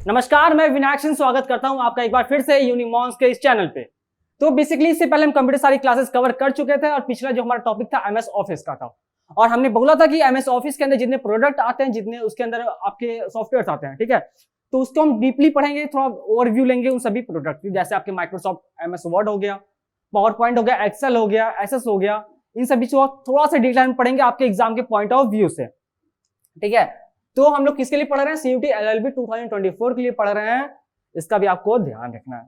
नमस्कार, मैं विनायक सिंह स्वागत करता हूं आपका एक बार फिर से यूनिमॉन्स के इस चैनल पे। तो बेसिकली इससे पहले हम कंप्यूटर सारी क्लासेस कवर कर चुके थे और पिछला जो हमारा टॉपिक था एमएस ऑफिस का था और हमने बोला था कि एमएस ऑफिस के अंदर जितने प्रोडक्ट आते हैं, जितने उसके अंदर आपके सॉफ्टवेयर आते हैं, ठीक है, तो उसको हम डीपली पढ़ेंगे, थोड़ा ओवरव्यू लेंगे उन सभी प्रोडक्ट की, जैसे आपके माइक्रोसॉफ्ट एमएस वर्ड हो गया, पावर पॉइंट हो गया, एक्सेल हो गया, एसएस हो गया, इन सभी को थोड़ा सा डिटेल में पढ़ेंगे आपके एग्जाम के पॉइंट ऑफ व्यू से, ठीक है। तो हम लोग किसके लिए पढ़ रहे हैं? सीयूटी एलएलबी 2024 के लिए पढ़ रहे हैं, इसका भी आपको ध्यान रखना है,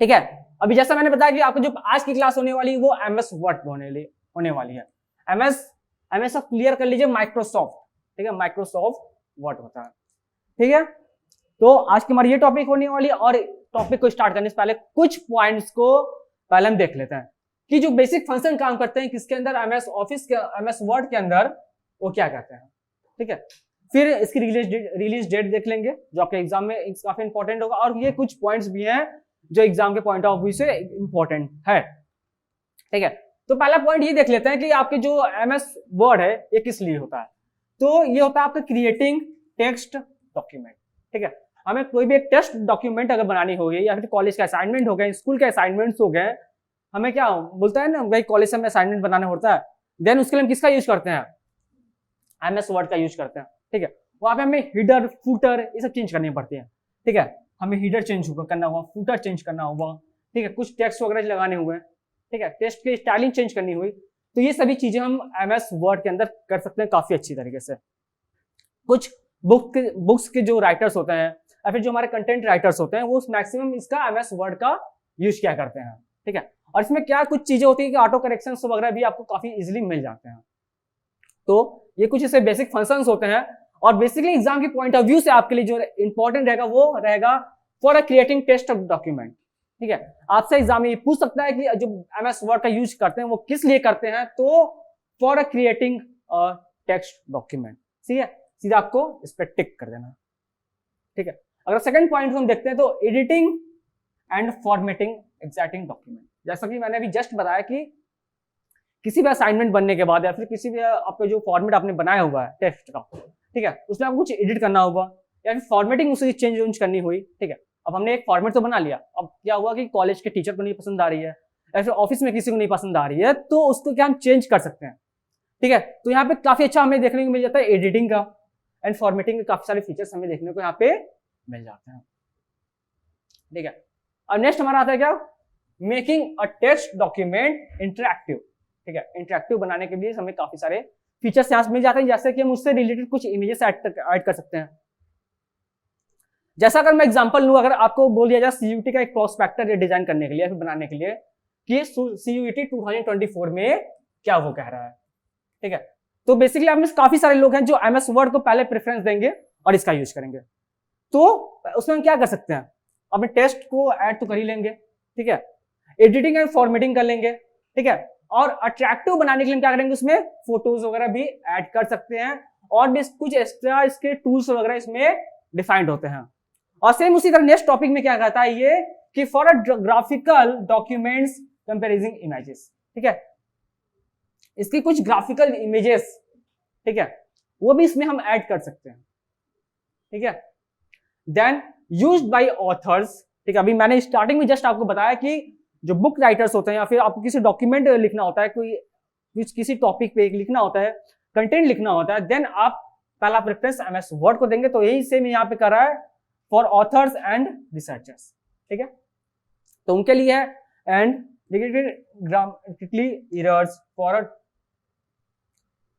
ठीक है। अभी जैसा मैंने बताया कि आपको जो आज की क्लास होने वाली है वो एमएस वर्ड होने वाली है। एमएस आप क्लियर कर लीजिए, माइक्रोसॉफ्ट, ठीक है, माइक्रोसॉफ्ट वर्ड होता है, ठीक है। तो आज की हमारी ये टॉपिक होने वाली है और टॉपिक को स्टार्ट करने से पहले कुछ पॉइंट्स को पहले हम देख लेते हैं कि जो बेसिक फंक्शन काम करते हैं किसके अंदर, एमएस ऑफिस के, एमएस वर्ड के अंदर, वो क्या कहते हैं, ठीक है। फिर इसकी रिलीज डेट देख लेंगे जो आपके एग्जाम में काफी इंपॉर्टेंट होगा, और ये कुछ पॉइंट्स भी हैं जो एग्जाम के पॉइंट ऑफ व्यू से इंपॉर्टेंट है, ठीक है। तो पहला पॉइंट ये देख लेते हैं कि आपके जो एमएस वर्ड है ये किस लिए होता है। तो ये होता है आपका क्रिएटिंग टेक्स्ट डॉक्यूमेंट, ठीक है। हमें कोई भी एक टेक्स्ट डॉक्यूमेंट अगर बनानी होगी या फिर कॉलेज का असाइनमेंट हो गए, स्कूल के असाइनमेंट्स हो गए, हमें क्या बोलता है ना भाई, कॉलेज से हमें असाइनमेंट बनाना होता है, देन उसके लिए हम किसका यूज करते हैं? एमएस वर्ड का यूज करते हैं, ठीक है। वहां पे हमें हीडर, फुटर ये सब चेंज करनी पड़ती है, ठीक है। हमें हीडर चेंज करना होगा, फुटर चेंज करना होगा, ठीक है, कुछ टेक्स्ट वगैरह लगाने हुए, ठीक है, टेक्स्ट की स्टाइलिंग चेंज करनी हुई, तो ये सभी चीजें हम एमएस वर्ड के अंदर कर सकते हैं काफी अच्छी तरीके से। कुछ बुक्स के जो राइटर्स होते हैं या फिर जो हमारे कंटेंट राइटर्स होते हैं वो मैक्सिमम इसका एमएस वर्ड का यूज किया करते हैं, ठीक है। और इसमें क्या कुछ चीजें होती है कि ऑटो करेक्शन वगैरह भी आपको काफी इजिली मिल जाते हैं। तो ये कुछ ऐसे बेसिक फंक्शंस होते हैं और बेसिकली एग्जाम के पॉइंट ऑफ व्यू से आपके लिए जो इंपॉर्टेंट रहेगा वो रहेगा for a creating text document, ठीक है। आपसे एग्जाम में ये पूछ सकता है कि जो एमएस वर्ड का यूज करते हैं वो किस लिए करते हैं, तो for a creating text document, ठीक है, सीधा आपको इस पर टिक कर देना, ठीक है। अगर सेकंड पॉइंट हम देखते हैं तो एडिटिंग एंड फॉर्मेटिंग एग्जैक्टिंग डॉक्यूमेंट, जैसा कि मैंने अभी जस्ट बताया कि किसी भी असाइनमेंट बनने के बाद या फिर किसी भी आपका जो फॉर्मेट आपने बनाया हुआ है टेक्स्ट का, ठीक है, उसमें आपको कुछ एडिट करना होगा या फिर फॉर्मेटिंग उसकी चेंज करनी हुई, ठीक है। अब हमने एक फॉर्मेट तो बना लिया, अब क्या हुआ कि कॉलेज के टीचर को नहीं पसंद आ रही है या फिर ऑफिस में किसी को नहीं पसंद आ रही है, तो उसको क्या हम चेंज कर सकते हैं, ठीक है। तो यहाँ पे काफी अच्छा हमें देखने को मिल जाता है एडिटिंग का एंड फॉर्मेटिंग के काफी सारे फीचर्स हमें देखने को यहाँ पे मिल जाते हैं, ठीक है। अब नेक्स्ट हमारा आता है क्या? Making a text document interactive, ठीक है। इंटरैक्टिव बनाने के लिए हमें काफी सारे फीचर्स यहाँ मिल जाते हैं, जैसे कि हम उससे रिलेटेड कुछ इमेजेस ऐड कर सकते हैं। जैसा अगर मैं एग्जांपल लूं, अगर आपको बोल दिया जाए सीयूटी का एक प्रोस्पेक्टर डिजाइन करने के लिए फिर बनाने के लिए कि सीयूटी 2024 में क्या वो कह रहा है, ठीक है। तो बेसिकली आप में काफी सारे लोग हैं जो एमएस वर्ड को पहले प्रेफरेंस देंगे और इसका यूज करेंगे। तो उसमें हम क्या कर सकते हैं? अपने टेक्स्ट को ऐड तो कर ही लेंगे, ठीक है, एडिटिंग एंड फॉर्मेटिंग कर लेंगे, ठीक है, और अट्रैक्टिव बनाने के लिए क्या करेंगे, उसमें फोटोज वगैरह भी ऐड कर सकते हैं और भी कुछ एक्स्ट्रा इसके टूल्स वगैरह इसमें डिफाइंड होते हैं। और सेम उसी तरह नेक्स्ट टॉपिक में क्या कहता है ये कि for a graphical documents कंपेरिजिंग images, ठीक है, इसकी कुछ ग्राफिकल इमेजेस, ठीक है, वो भी इसमें हम ऐड कर सकते हैं, ठीक है। देन यूज्ड बाय ऑथर्स, ठीक है, अभी मैंने स्टार्टिंग में जस्ट आपको बताया कि जो बुक राइटर्स होते हैं या फिर आपको किसी डॉक्यूमेंट लिखना होता है, कोई किसी टॉपिक पे लिखना होता है, कंटेंट लिखना होता है, देन आप पहला प्रेफरेंस एमएस वर्ड को देंगे। तो यही सेम यहाँ पे कर रहा है फॉर ऑथर्स एंड रिसर्चर्स, ठीक है, तो उनके लिए है। And grammatically errors for a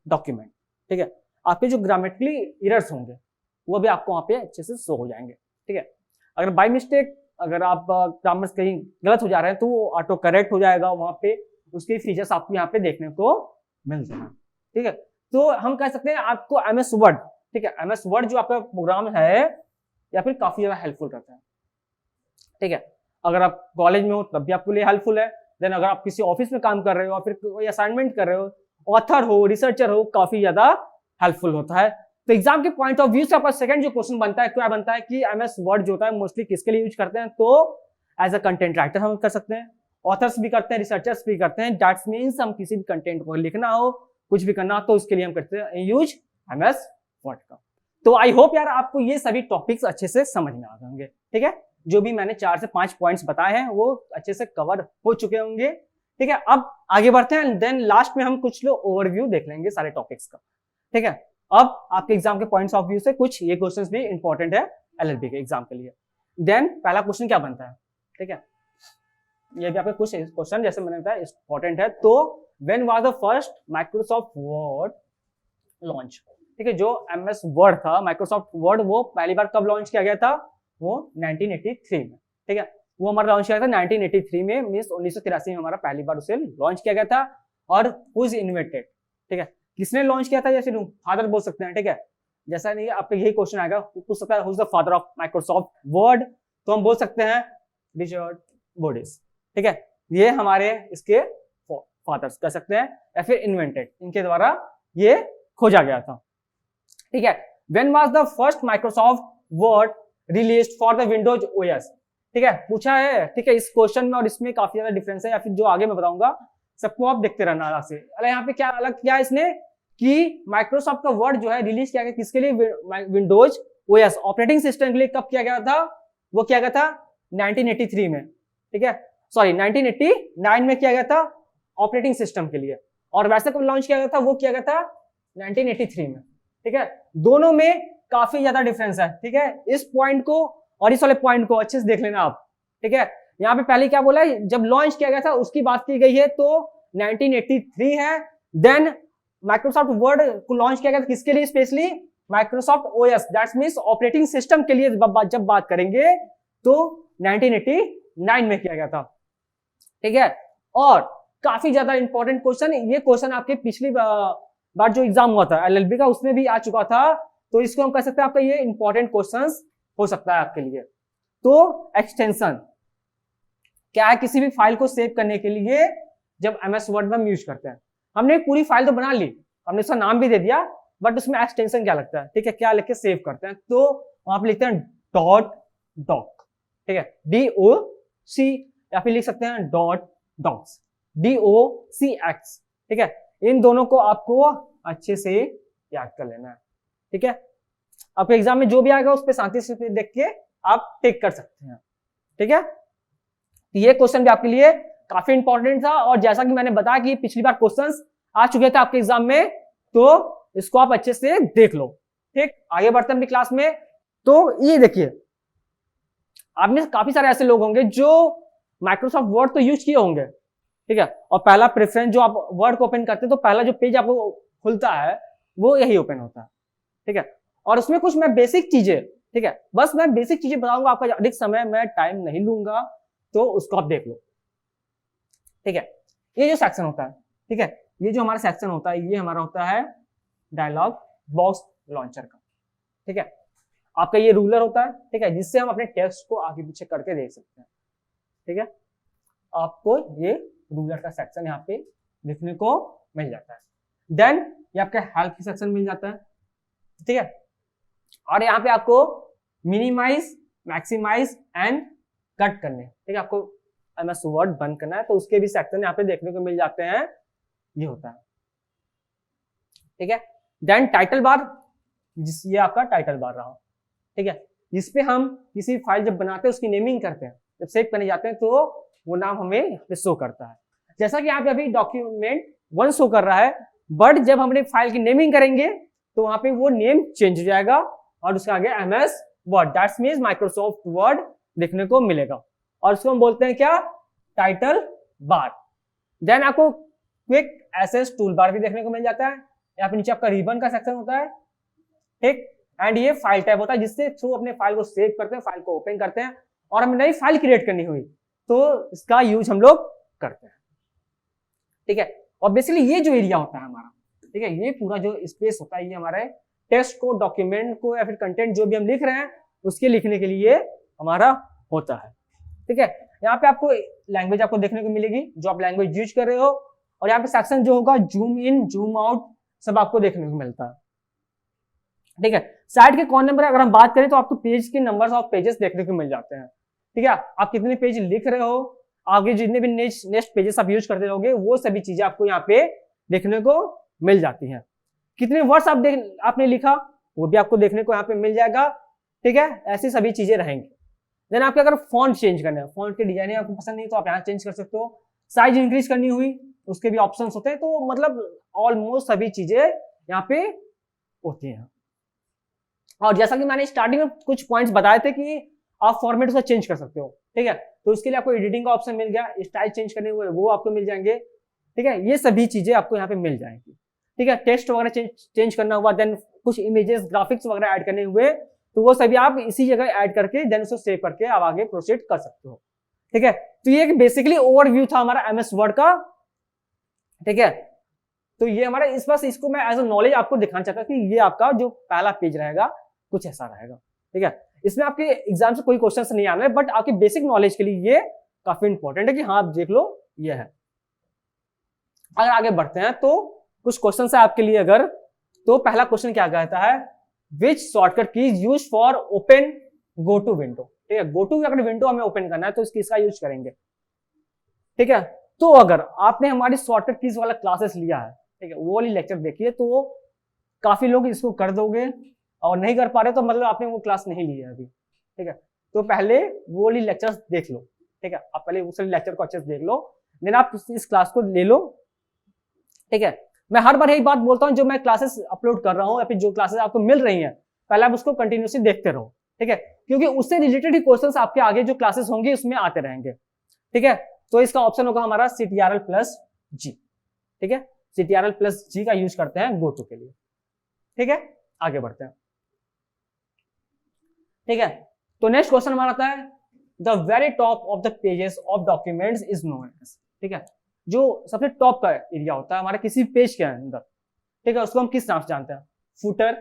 document, ठीक है, आपके जो ग्रामेटिकली एरर्स होंगे वो भी आपको वहां पे अच्छे से शो हो जाएंगे, ठीक है। अगर बाय मिस्टेक अगर आप ग्रामर कहीं गलत हो जा रहे हैं तो वो ऑटो करेक्ट हो जाएगा, वहां पे उसके फीचर्स आपको यहाँ पे देखने को मिलते हैं, ठीक है। तो हम कह सकते हैं आपको एमएस वर्ड, ठीक है, एमएस वर्ड जो आपका प्रोग्राम है या फिर काफी ज्यादा हेल्पफुल रहता है, ठीक है। अगर आप कॉलेज में हो तब भी आपके लिए हेल्पफुल है, देन अगर आप किसी ऑफिस में काम कर रहे हो और फिर कोई असाइनमेंट कर रहे हो, ऑथर हो, रिसर्चर हो, काफी ज्यादा हेल्पफुल होता है। तो एग्जाम के पॉइंट ऑफ व्यू से आपका सेकंड जो क्वेश्चन बनता है क्या बनता है कि एमएस वर्ड जो होता है मोस्टली किसके लिए यूज करते हैं? तो एज अ कंटेंट राइटर हम कर सकते हैं, ऑथर्स भी करते हैं, रिसर्चर्स भी करते हैं। दैट्स मींस हम किसी भी कंटेंट को लिखना हो, कुछ भी करना हो तो उसके लिए हम करते हैं यूज एमएस वर्ड का। तो आई होप यार आपको ये सभी टॉपिक्स अच्छे से समझ में आ गए होंगे, ठीक है। जो भी मैंने 4 से 5 पॉइंट्स बताए हैं वो अच्छे से कवर हो चुके होंगे, ठीक है। अब आगे बढ़ते हैं, देन लास्ट में हम कुछ लोग ओवरव्यू देख लेंगे सारे टॉपिक्स का, ठीक है। अब आपके एग्जाम के पॉइंट्स ऑफ व्यू से कुछ ये क्वेश्चंस भी इंपॉर्टेंट है एलएलबी के एग्जाम के लिए। देन पहला क्वेश्चन क्या बनता है, ठीक है, ये भी आपके कुछ क्वेश्चन जैसे मैंने बताया इंपॉर्टेंट है। तो when was the first Microsoft word launch, ठीक है। जो एमएस वर्ड था, माइक्रोसॉफ्ट वर्ड, वो पहली बार कब लॉन्च किया गया था, वो 1983 में, ठीक है। वो हमारा लॉन्च किया था 1983 में, मींस 1983 में हमारा पहली बार उसे लॉन्च किया गया था। और हुज इन्वेंटेड, ठीक है, किसने लॉन्च किया था, जैसे फादर बोल सकते हैं, ठीक है। जैसा नहीं आपका यही क्वेश्चन आएगा, पूछ सकता है who's the father of Microsoft Word, तो हम बोल सकते हैं रिचर्ड बोडिस, ठीक है। ये हमारे इसके फादर्स कह सकते हैं, या फिर इन्वेंटेड, इनके द्वारा ये खोजा गया था, ठीक है। When was the first Microsoft word released for the Windows OS, ठीक है, पूछा है, ठीक है। इस क्वेश्चन में और इसमें काफी ज्यादा डिफरेंस है, या फिर जो आगे मैं बताऊंगा सबको आप देखते रहना अलग से। अरे यहाँ पे क्या अलग किया इसने कि माइक्रोसॉफ्ट का वर्ड जो है रिलीज किया गया किसके लिए, विंडोज ओएस ऑपरेटिंग सिस्टम के लिए। कब किया गया था, वो किया गया था 1983 में, ठीक है, सॉरी 1989 में किया गया था ऑपरेटिंग सिस्टम के लिए। और वैसे कब लॉन्च किया गया था, वो किया गया था 1983 में, ठीक है। दोनों में काफी ज्यादा डिफरेंस है, ठीक है। इस पॉइंट को और इस वाले पॉइंट को अच्छे से देख लेना आप, ठीक है। यहाँ पे पहले क्या बोला है, जब लॉन्च किया गया था उसकी बात की गई है, तो 1983 है। देन माइक्रोसॉफ्ट वर्ड को लॉन्च किया गया था किसके लिए, specially Microsoft OS, that's means operating system के लिए जब बात करेंगे तो 1989 में किया गया था, ठीक है। और काफी ज्यादा इंपॉर्टेंट क्वेश्चन, ये क्वेश्चन आपके पिछली बार जो एग्जाम हुआ था एलएलबी का उसमें भी आ चुका था, तो इसको हम कह सकते हैं आपका ये इंपॉर्टेंट क्वेश्चन हो सकता है आपके लिए। तो एक्सटेंशन क्या है, किसी भी फाइल को सेव करने के लिए जब एमएस वर्ड में हम यूज करते हैं, हमने एक पूरी फाइल तो बना ली, हमने उसका नाम भी दे दिया, बट उसमें एक्सटेंशन क्या लगता है, ठीक है, क्या लिख के सेव करते हैं, तो वहां पे लिखते हैं डॉट डॉक, ठीक है, DOC, या फिर लिख सकते हैं डॉट डॉक्स, DOCX, ठीक है। इन दोनों को आपको अच्छे से याद कर लेना है, ठीक है। आपके एग्जाम में जो भी आएगा उस पर शांति से देख के आप टिक कर सकते हैं, ठीक है। ये क्वेश्चन भी आपके लिए काफी इंपॉर्टेंट था, और जैसा कि मैंने बताया कि पिछली बार क्वेश्चंस आ चुके थे आपके एग्जाम में, तो इसको आप अच्छे से देख लो, ठीक। आगे बढ़ते हैं अपनी क्लास में। तो ये देखिए, आप में काफी सारे ऐसे लोग होंगे जो माइक्रोसॉफ्ट वर्ड तो यूज किए होंगे, ठीक है, और पहला प्रेफरेंस जो आप वर्ड को ओपन करते हैं तो पहला जो पेज आपको खुलता है वो यही ओपन होता है, ठीक है। और उसमें कुछ मैं बेसिक चीजें, ठीक है, बस मैं बेसिक चीजें बताऊंगा, आपका अधिक समय मैं टाइम नहीं लूंगा, तो उसको आप देख लो, ठीक है। ये जो सेक्शन होता है, ठीक है, ये जो हमारा सेक्शन होता है ये हमारा होता है डायलॉग बॉक्स लॉन्चर का, ठीक है। आपका ये रूलर होता है, ठीक है, जिससे हम अपने टेक्स्ट को आगे पीछे करके देख सकते हैं, ठीक है। आपको ये रूलर का सेक्शन यहाँ पे देखने को मिल जाता है। देन ये आपका हेल्प की सेक्शन मिल जाता है, ठीक है। और यहाँ पे आपको मिनिमाइज, मैक्सिमाइज एंड कट करने, ठीक है, आपको एमएस वर्ड बंद करना है तो उसके भी सेक्शन यहाँ पे देखने को मिल जाते हैं, ये होता है, ठीक है। देन टाइटल बार, ये आपका टाइटल बार रहा, ठीक है। इस पे हम किसी फाइल जब बनाते हैं उसकी नेमिंग करते हैं, जब सेव करने जाते हैं तो वो नाम हमें यहाँ पे शो करता है। जैसा कि यहाँ पे अभी डॉक्यूमेंट 1 शो कर रहा है, बट जब हमने फाइल की नेमिंग करेंगे तो वहां पे वो नेम चेंज हो जाएगा और उसके आगे MS word, that's means Microsoft word देखने को मिलेगा, और उसको हम बोलते हैं क्या, टाइटल बार। देन आपको क्विक एक्सेस टूल बार भी देखने को मिल जाता है, यहाँ पे नीचे आपका रिबन का सेक्शन होता है, ठीक। एंड ये फाइल टैब होता है जिससे थ्रू अपने फाइल को सेव करते हैं, फाइल को ओपन करते हैं, और हमें नई फाइल क्रिएट करनी हुई तो इसका यूज हम लोग करते हैं, ठीक है। और बेसिकली ये जो एरिया होता है हमारा, ठीक है, ये पूरा जो स्पेस होता है ये हमारे टेक्स्ट को, डॉक्यूमेंट को, या फिर कंटेंट जो भी हम लिख रहे हैं उसके लिखने के लिए हमारा होता है, ठीक है। यहाँ पे आपको लैंग्वेज आपको देखने को मिलेगी जो आप लैंग्वेज यूज कर रहे हो, और यहाँ पे सेक्शन जो होगा जूम इन, जूम आउट सब आपको देखने को मिलता है, ठीक है। साइड के कॉर्नर पर अगर हम बात करें तो आपको पेज के नंबर्स ऑफ पेजेस देखने को मिल जाते हैं, ठीक है। आप कितने पेज लिख रहे हो, आगे जितने भी नेक्स्ट पेजेस आप यूज करते रहोगे वो सभी चीजें आपको यहाँ पे देखने को मिल जाती हैं। कितने वर्ड्स आपने लिखा, वो भी आपको देखने को यहाँ पे मिल जाएगा। ठीक है, ऐसी सभी चीजें रहेंगी। देन आपके अगर फॉन्ट चेंज करना है, फॉन्ट की डिजाइनिंग आपको पसंद नहीं तो आप यहाँ चेंज कर सकते हो। साइज इंक्रीज करनी हुई उसके भी ऑप्शंस होते हैं। तो मतलब ऑलमोस्ट सभी चीजें यहाँ पे होती हैं। और जैसा कि मैंने स्टार्टिंग में कुछ पॉइंट्स बताए थे कि आप फॉर्मेट उसका चेंज कर सकते हो। ठीक है, तो उसके लिए आपको एडिटिंग का ऑप्शन मिल गया, स्टाइल चेंज करने हुए वो आपको मिल जाएंगे। ठीक है, ये सभी चीजें आपको यहाँ पे मिल जाएंगी। ठीक है, टेक्स्ट वगैरह चेंज करना हुआ, देन कुछ इमेजेस ग्राफिक्स वगैरह ऐड करने हुए तो वो सभी आप इसी जगह ऐड करके देन उसको सेव करके आप आगे प्रोसीड कर सकते हो। ठीक है, तो ये बेसिकली ओवरव्यू था हमारा एमएस वर्ड का। ठीक है, तो ये हमारा इस बस इसको मैं एज अ नॉलेज आपको दिखाना चाहता कि ये आपका जो पहला पेज रहेगा कुछ ऐसा रहेगा। ठीक है, इसमें आपके एग्जाम से कोई क्वेश्चन नहीं आना है, बट आपके बेसिक नॉलेज के लिए ये काफी इंपॉर्टेंट है कि हाँ आप देख लो ये है। अगर आगे बढ़ते हैं तो कुछ क्वेश्चन है आपके लिए। अगर तो पहला क्वेश्चन क्या कहता है, which shortcut keys use for open go to window. ठीक है, गो टू अगर विंडो हमें ओपन करना है तो इसका यूज करेंगे। ठीक है, तो अगर आपने हमारी शॉर्टकट कीज वाला क्लासेस लिया है, ठीक है, वो वाली लेक्चर देखिए तो काफी लोग इसको कर दोगे, और नहीं कर पा रहे तो मतलब आपने वो क्लास नहीं ली है अभी। ठीक है, तो पहले वो वाली लेक्चर्स देख लो। ठीक है, आप पहले उस लेक्चर को अच्छे से देख लो, देन आप इस क्लास को ले लो। ठीक है, मैं हर बार यही बात बोलता हूं, जो मैं क्लासेस अपलोड कर रहा हूं या फिर जो क्लासेस आपको मिल रही हैं, पहले आप उसको कंटिन्यूसली देखते रहो। ठीक है, क्योंकि उससे रिलेटेड ही क्वेश्चंस आपके आगे जो क्लासेस होंगे उसमें आते रहेंगे। ठीक है, तो इसका ऑप्शन होगा हमारा CTRL+G। ठीक है, CTRL+G का यूज करते हैं गो टू के लिए। ठीक है, आगे बढ़ते हैं। ठीक है, तो नेक्स्ट क्वेश्चन हमारा आता है, the very top of the pages of documents is known as. ठीक है, जो सबसे टॉप का एरिया होता है हमारे किसी पेज के अंदर, ठीक है, उसको हम किस नाम से जानते हैं, footer,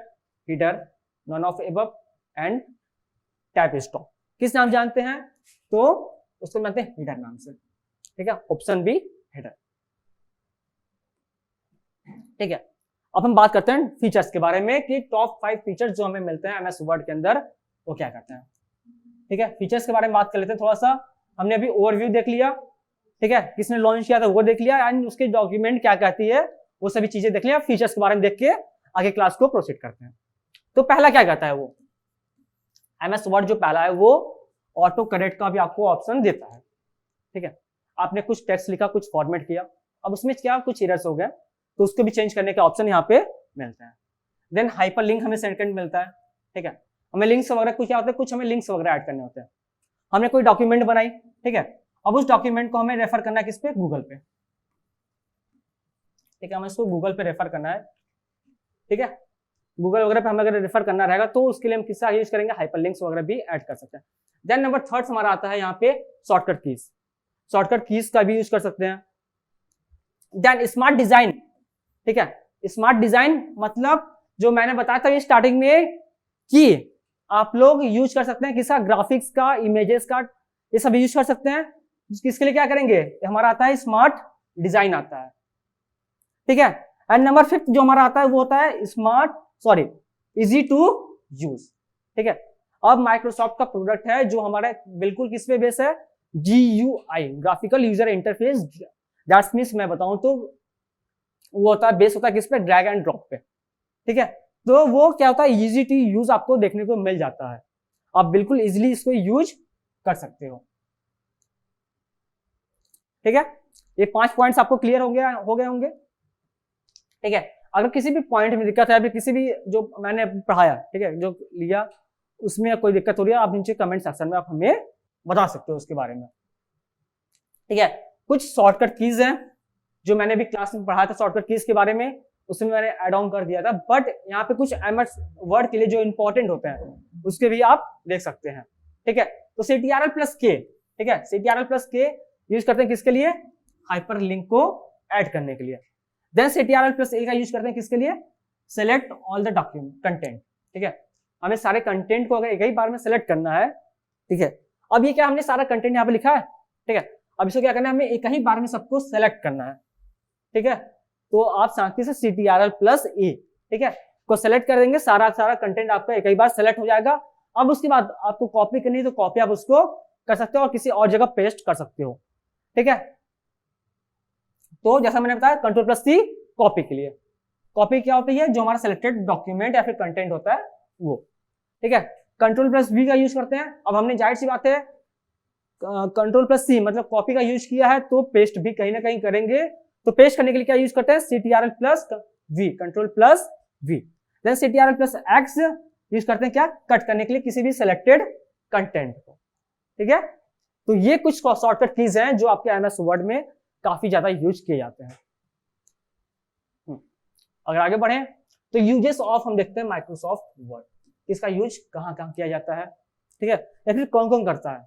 header, none of above and tab is top. किस नाम जानते हैं, तो उसको जानते हैं हीडर नाम से। ठीक है, ऑप्शन बी हीडर। ठीक है, अब हम बात करते हैं फीचर्स के बारे में कि टॉप 5 फीचर्स जो हमें मिलते हैं एमएस वर्ड के अंदर वो क्या करते हैं। ठीक है, फीचर्स के बारे में बात कर लेते हैं थोड़ा सा। हमने अभी ओवरव्यू देख लिया, ठीक है, किसने लॉन्च किया था वो देख लिया, एंड उसके डॉक्यूमेंट क्या कहती है वो सभी चीजें देख लिया। फीचर्स के बारे में देख के आगे क्लास को प्रोसीड करते हैं। तो पहला क्या कहता है, वो एमएस वर्ड जो पहला है वो ऑटो करेक्ट का भी आपको ऑप्शन देता है। ठीक है, आपने कुछ टेक्स्ट लिखा, कुछ फॉर्मेट किया, अब उसमें क्या कुछ एरर्स हो गए तो उसको भी चेंज करने का ऑप्शन यहाँ पे मिलता है। देन हाइपर लिंक हमें सेकंड मिलता है। ठीक है, हमें लिंक्स वगैरह कुछ क्या होता है, कुछ हमें लिंक्स वगैरह ऐड करने होते हैं। हमने कोई डॉक्यूमेंट बनाई, ठीक है, अब उस डॉक्यूमेंट को हमें रेफर करना है किस पे, गूगल पे। ठीक है, हमें इसको गूगल पे रेफर करना है। ठीक है, गूगल वगैरह पे हमें अगर रेफर करना रहेगा तो उसके लिए हम किसका यूज करेंगे, हाइपर लिंक्स वगैरह भी ऐड कर सकते हैं। देन नंबर थर्ड हमारा आता है यहाँ पे शॉर्टकट कीज। शॉर्टकट कीज का भी यूज कर सकते हैं। Then smart design. ठीक है, स्मार्ट डिजाइन मतलब जो मैंने बताया था ये स्टार्टिंग में कि आप लोग यूज कर सकते हैं किसका, ग्राफिक्स का, इमेजेस का, ये सब यूज कर सकते हैं। किसके लिए क्या करेंगे, हमारा आता है स्मार्ट डिजाइन आता है। ठीक है, एंड नंबर 5 जो हमारा आता है वो होता है इजी टू यूज। ठीक है, अब माइक्रोसॉफ्ट का प्रोडक्ट है जो हमारे बिल्कुल किस पे बेस है, GUI, graphical user interface. That's means मैं बताऊं तो वो होता है बेस होता है किस पे, ड्रैग एंड ड्रॉप पे। ठीक है, तो वो क्या होता है, इजी टू यूज आपको देखने को मिल जाता है, आप बिल्कुल इजीली इसको यूज कर सकते हो। ठीक है, ये 5 पॉइंट्स आपको क्लियर हो गए होंगे। ठीक है, अगर किसी भी पॉइंट में दिक्कत है, अभी किसी भी जो मैंने पढ़ाया, ठीक है, जो लिया उसमें कोई दिक्कत हो रही है, आप नीचे कमेंट सेक्शन में आप हमें बता सकते हो उसके बारे में। ठीक है, कुछ शॉर्टकट कीज हैं जो मैंने भी क्लास में पढ़ाया था शॉर्टकट कीज के बारे में, उसमें मैंने ऐड ऑन कर दिया था, बट यहाँ पे कुछ एमएस वर्ड के लिए जो इंपॉर्टेंट होते हैं उसके भी आप देख सकते हैं। ठीक है, तो CTRL+K, ठीक है, CTRL+K यूज करते हैं किसके लिए, हाइपर लिंक को ऐड करने के लिए। देन CTRL+A का यूज करते हैं किसके लिए, select all the document content. ठीक है, हमें सारे कंटेंट को अगर एक ही बार में सेलेक्ट करना है। ठीक है, अब ये क्या हमने सारा कंटेंट यहाँ पे लिखा है। ठीक है, अब इसको क्या करना है, हमें एक ही बार में सबको सेलेक्ट करना है। ठीक है, तो आप शांति से CTRL+A, ठीक है, को सेलेक्ट कर देंगे, सारा कंटेंट आपका एक ही बार सेलेक्ट हो जाएगा। अब उसके बाद आपको कॉपी करनी है तो कॉपी आप उसको कर सकते हो और किसी और जगह पेस्ट कर सकते हो। ठीक है, तो जैसा मैंने बताया Ctrl+C कॉपी के लिए। कॉपी क्या होती है, जो हमारा सिलेक्टेड डॉक्यूमेंट या फिर कंटेंट होता है वो, ठीक है। कंट्रोल प्लस वी का यूज करते हैं। अब हमने जाहिर सी बात है कंट्रोल प्लस सी मतलब कॉपी का यूज किया है, तो पेस्ट भी कहीं ना कहीं करेंगे। तो पेस्ट करने के लिए क्या यूज करते हैं, CTRL plus V, control plus V. Then CTRL plus X use करते हैं क्या, कट करने के लिए किसी भी सिलेक्टेड कंटेंट को, ठीक है। तो ये कुछ शॉर्टकट कीज हैं जो आपके MS वर्ड में काफी ज्यादा यूज किए जाते हैं। अगर आगे बढ़े तो यूजेस ऑफ हम देखते हैं माइक्रोसॉफ्ट वर्ड, इसका यूज कहां कहां किया जाता है, ठीक है, या फिर कौन कौन करता है,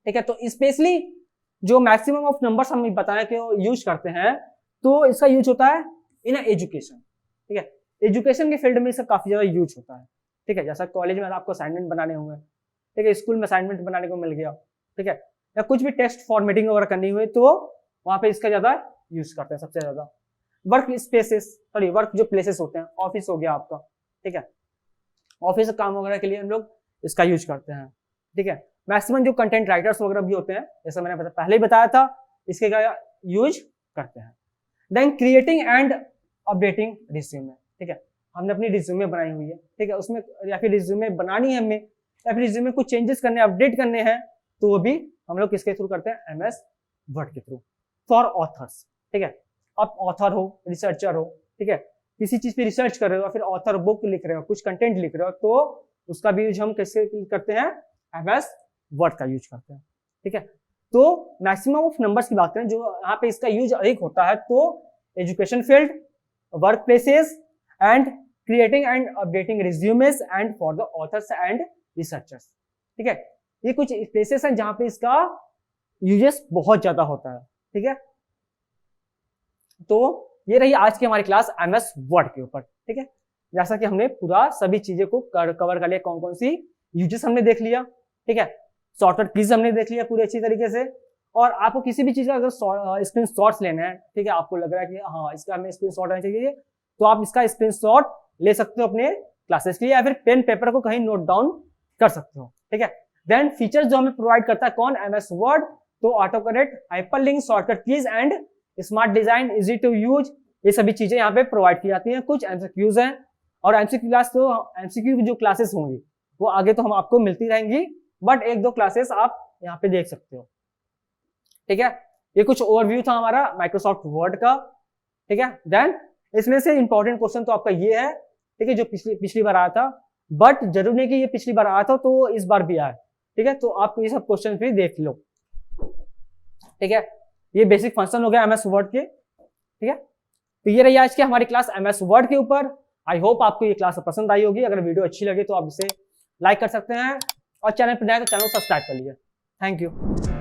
ठीक है। तो स्पेशली जो मैक्सिमम ऑफ नंबर्स हम बताएं कि यूज करते हैं, तो इसका यूज होता है इन एजुकेशन, ठीक है। एजुकेशन के फील्ड में इसका काफी ज्यादा यूज होता है, ठीक है। जैसा कॉलेज में आपको असाइनमेंट बनाने होंगे, ठीक है, स्कूल में असाइनमेंट बनाने को मिल गया, ठीक है, या कुछ भी टेस्ट फॉर्मेटिंग वगैरह करनी हुई तो वहां पे इसका ज्यादा यूज करते हैं सबसे ज्यादा। वर्क स्पेसेस, सॉरी वर्क जो प्लेसेस होते हैं, ऑफिस हो गया आपका, ठीक है, ऑफिस काम वगैरह के लिए हम लोग इसका यूज करते हैं, ठीक है। मैक्सिमम जो कंटेंट राइटर्स वगैरह भी होते हैं, जैसा मैंने पहले ही बताया था, इसके का यूज करते हैं। Then creating and updating resume, ठीक है, हमने अपनी रिज्यूमे बनाई हुई है, ठीक है, उसमें या फिर रिज्यूमे बनानी है हमें, या फिर रिज्यूमे कुछ चेंजेस करने, अपडेट करने हैं, तो वो भी हम लोग किसके थ्रू करते हैं, MS वर्ड के थ्रू। फॉर ऑथर्स, ठीक है, आप ऑथर हो, रिसर्चर हो, ठीक है, किसी चीज पे रिसर्च कर रहे हो, फिर ऑथर बुक लिख रहे हो, कुछ कंटेंट लिख रहे हो, तो उसका भी यूज हम कैसे करते हैं, MS वर्ड का यूज करते हैं, ठीक है। तो मैक्सिमम ऑफ नंबर्स की बात करें जो यहाँ पे इसका यूज अधिक होता है, तो education field, work places and creating and updating resumes and for the author's and researchers, ठीक है। ये कुछ प्लेसेस हैं जहां पे इसका यूजेस बहुत ज्यादा होता है, ठीक है। तो ये रही आज की हमारी क्लास MS वर्ड के ऊपर, ठीक है। जैसा कि हमने पूरा सभी चीजें को कवर कर लिया, कौन कौन सी यूजेस हमने देख लिया, ठीक है, शॉर्टकट कीज हमने देख लिया पूरी अच्छी तरीके से। और आपको किसी भी चीज का अगर स्क्रीन शॉट्स लेना है, ठीक है, आपको लग रहा है कि हाँ इसका हमें स्क्रीन शॉट आना चाहिए, तो आप इसका स्क्रीन शॉट ले सकते हो अपने क्लासेस के लिए, या फिर पेन पेपर को कहीं नोट डाउन कर सकते हो, ठीक है। देन फीचर्स जो हमें प्रोवाइड करता है कौन, MS वर्ड, तो auto correct, hyperlink, shortcut keys and smart design, easy to use, ये सभी चीजें यहाँ पे प्रोवाइड की जाती हैं। कुछ MCQs हैं, और MCQ क्लास तो MCQ जो क्लासेस होंगी वो आगे तो हम आपको मिलती रहेंगी, बट एक दो क्लासेस आप यहाँ पे देख सकते हो, ठीक है। ये कुछ ओवरव्यू था हमारा माइक्रोसॉफ्ट वर्ड का, ठीक है। देन इसमें से इंपॉर्टेंट क्वेश्चन तो आपका ये है, ठीक है, जो पिछली बार आया था, बट जरूर नहीं कि ये पिछली बार आया था तो इस बार भी आया, ठीक है। तो आप ये सब क्वेश्चन भी देख लो, ठीक है। ये बेसिक फंक्शन हो गया MS वर्ड के, ठीक है। तो ये रही आज की हमारी क्लास MS वर्ड के ऊपर। आई होप आपको ये क्लास पसंद आई होगी। अगर वीडियो अच्छी लगे तो आप इसे लाइक कर सकते हैं, और चैनल पर नए तो चैनल को सब्सक्राइब कर लीजिए। Thank you.